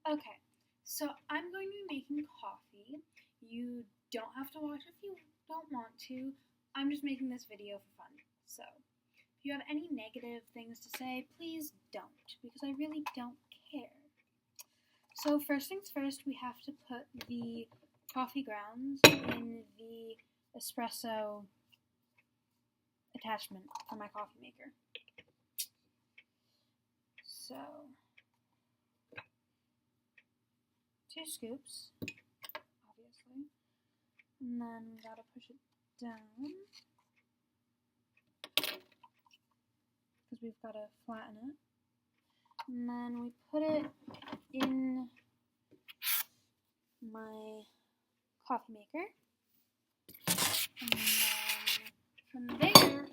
Okay, so I'm going to be making coffee. You don't have to watch if you don't want to. I'm just making this video for fun. So, if you have any negative things to say, please don't, because I really don't care. So, first things first, we have to put the coffee grounds in the espresso attachment for my coffee maker. So, 2 scoops, obviously, and then we gotta push it down because we've gotta flatten it, and then we put it in my coffee maker, and then from there,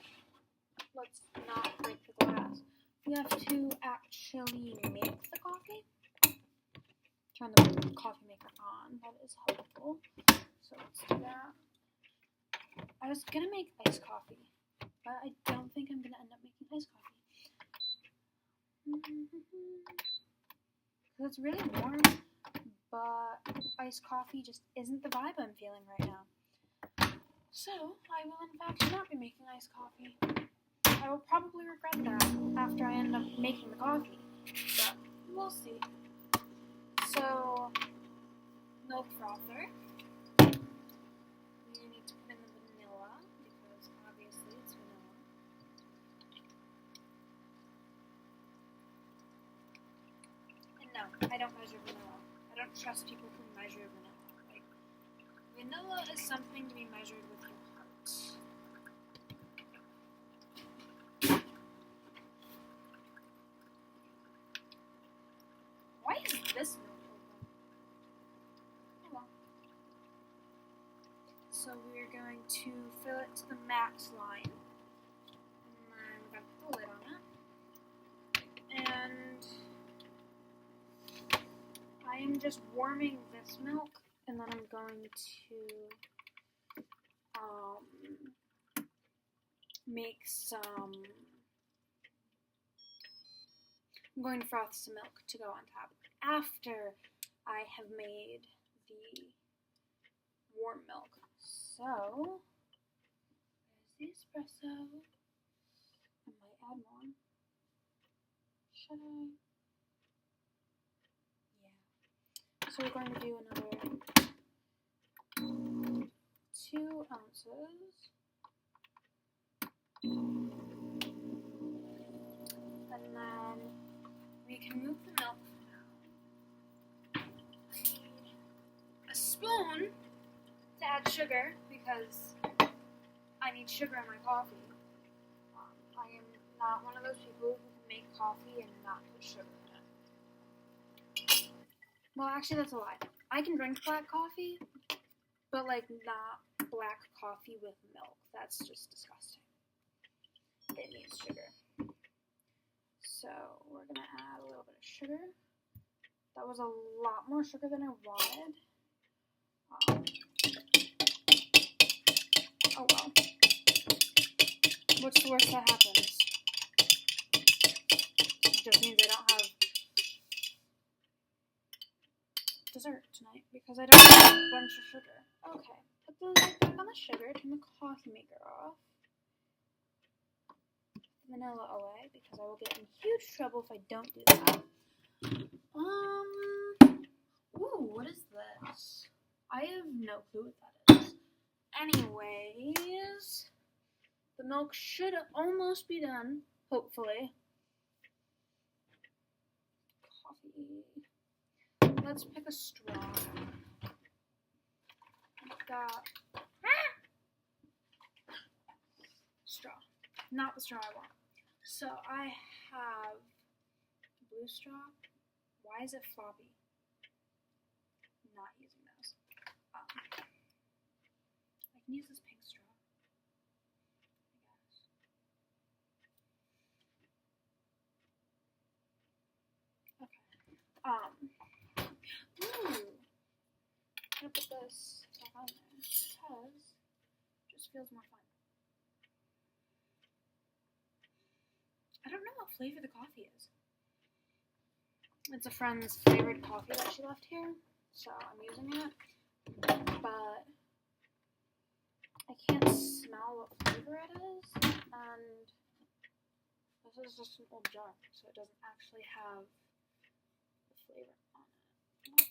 let's not break the glass. We have to actually make the coffee. Turn the coffee maker on. That is helpful. So let's do that. I was gonna make iced coffee, but I don't think I'm gonna end up making iced coffee. Because it's really warm, but iced coffee just isn't the vibe I'm feeling right now. So I will in fact not be making iced coffee. I will probably regret that after I end up making the coffee, but we'll see. So, milk frother. We need to put in the vanilla, because obviously it's vanilla. And no, I don't measure vanilla. I don't trust people who measure vanilla. Like, vanilla is something to be measured with your heart. Why is this milk open? Oh well. So we're going to fill it to the max line. And then we're going to put the lid on it. And I am just warming this milk, and then I'm going to make some. I'm going to froth some milk to go on top after I have made the warm milk. So, there's the espresso. I might add more. Should I? Yeah. So we're going to do another 2 ounces. And then we can move the milk now. I need a spoon to add sugar because I need sugar in my coffee. I am not one of those people who can make coffee and not put sugar in it. Well, actually, that's a lie. I can drink black coffee, but like not black coffee with milk. That's just disgusting. It needs sugar. So we're gonna add a little bit of sugar. That was a lot more sugar than I wanted. Oh well. What's the worst that happens? It just means I don't have dessert tonight because I don't have a bunch of sugar. Okay, put the lid back on the sugar, turn the coffee maker off. Put the vanilla away because I will get in huge trouble if I don't do that. Ooh, what is this? I have no clue what that is. Anyways, the milk should almost be done, hopefully. Coffee. Let's pick a straw. I've got straw. Not the straw I want. So I have blue straw. Why is it floppy? Not using those. I can use this pink straw, I guess. Okay. Ooh. I'm gonna put this stuff on there because it just feels more fun. I don't know what flavor the coffee is. It's a friend's favorite coffee that she left here, so I'm using it. But I can't smell what flavor it is, and this is just an old jar, so it doesn't actually have the flavor on it.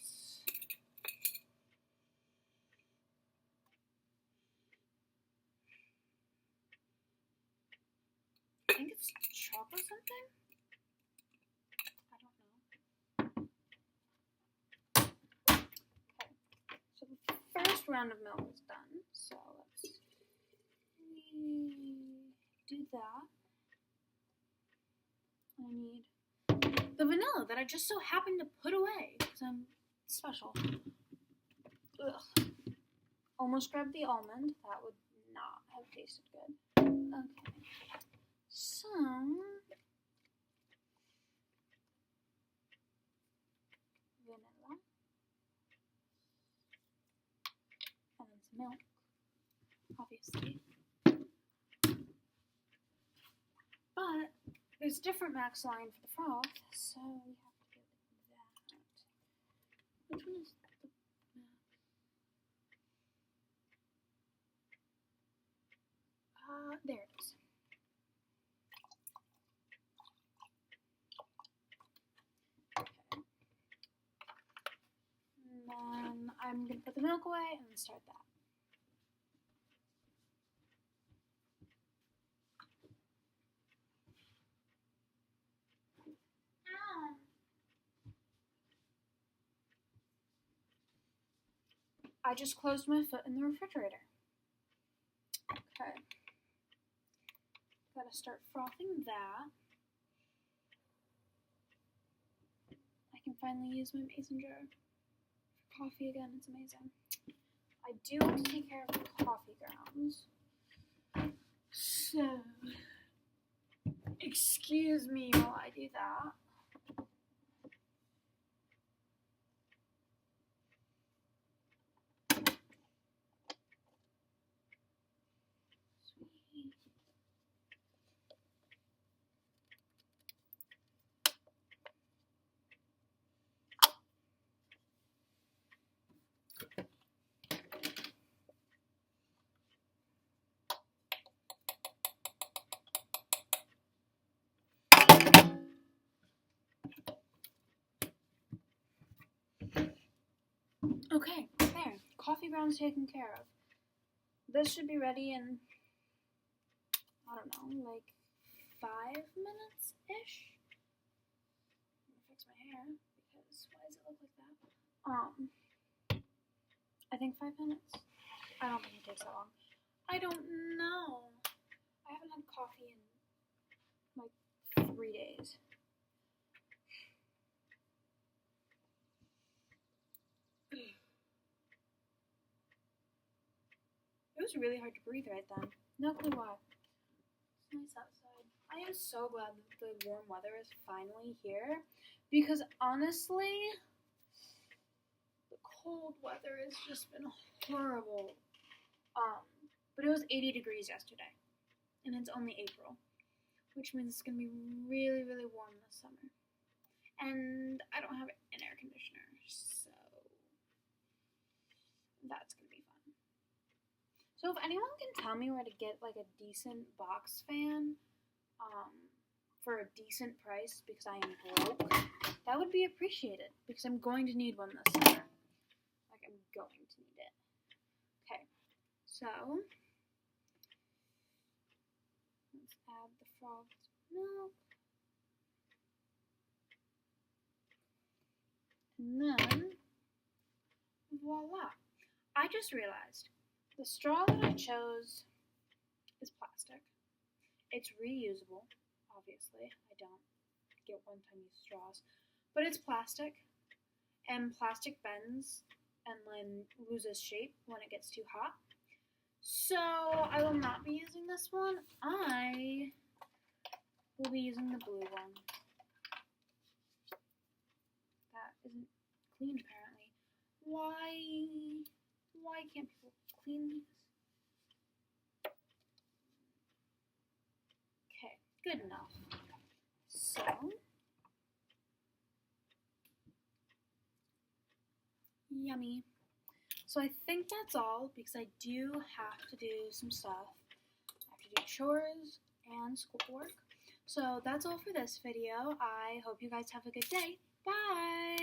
I think it's chocolate something? I don't know. Okay, so the first round of milk is done, so let's do that. I need the vanilla that I just so happened to put away because I'm special. Ugh. Almost grabbed the almond. That would not have tasted good. Okay. Some vanilla. And then some milk, obviously. But there's a different max line for the froth, so we have to get that. Which one is the max? There it is. Okay. And then I'm going to put the milk away and start that. I just closed my foot in the refrigerator. Okay. Gotta start frothing that. I can finally use my mason jar for coffee again. It's amazing. I do have to take care of the coffee grounds. So, excuse me while I do that. Okay, there. Coffee grounds taken care of. This should be ready in, I don't know, like 5 minutes-ish. I'm gonna fix my hair, because why does it look like that? I think 5 minutes. I don't think it takes that long. I don't know. I haven't had coffee in like 3 days. It was really hard to breathe right then. No clue why. It's nice outside. I am so glad that the warm weather is finally here, because honestly, the cold weather has just been horrible. But it was 80 degrees yesterday, and it's only April, which means it's gonna be really, really warm this summer. And I don't have an air conditioner, so that's gonna be fun. So if anyone can tell me where to get like a decent box fan, for a decent price, because I am broke, that would be appreciated, because I'm going to need one this summer. Like, I'm going to need it. Okay, so let's add the frothed milk. And then, voila. I just realized the straw that I chose is plastic. It's reusable, obviously. I don't get one-time use straws. But it's plastic, and plastic bends and then loses shape when it gets too hot. So I will not be using this one. I will be using the blue one. That isn't clean, apparently. Why can't people clean these? Okay, good enough. So Yummy. So I think that's all because I do have to do some stuff. I have to do chores and schoolwork. So that's all for this video. I hope you guys have a good day. Bye!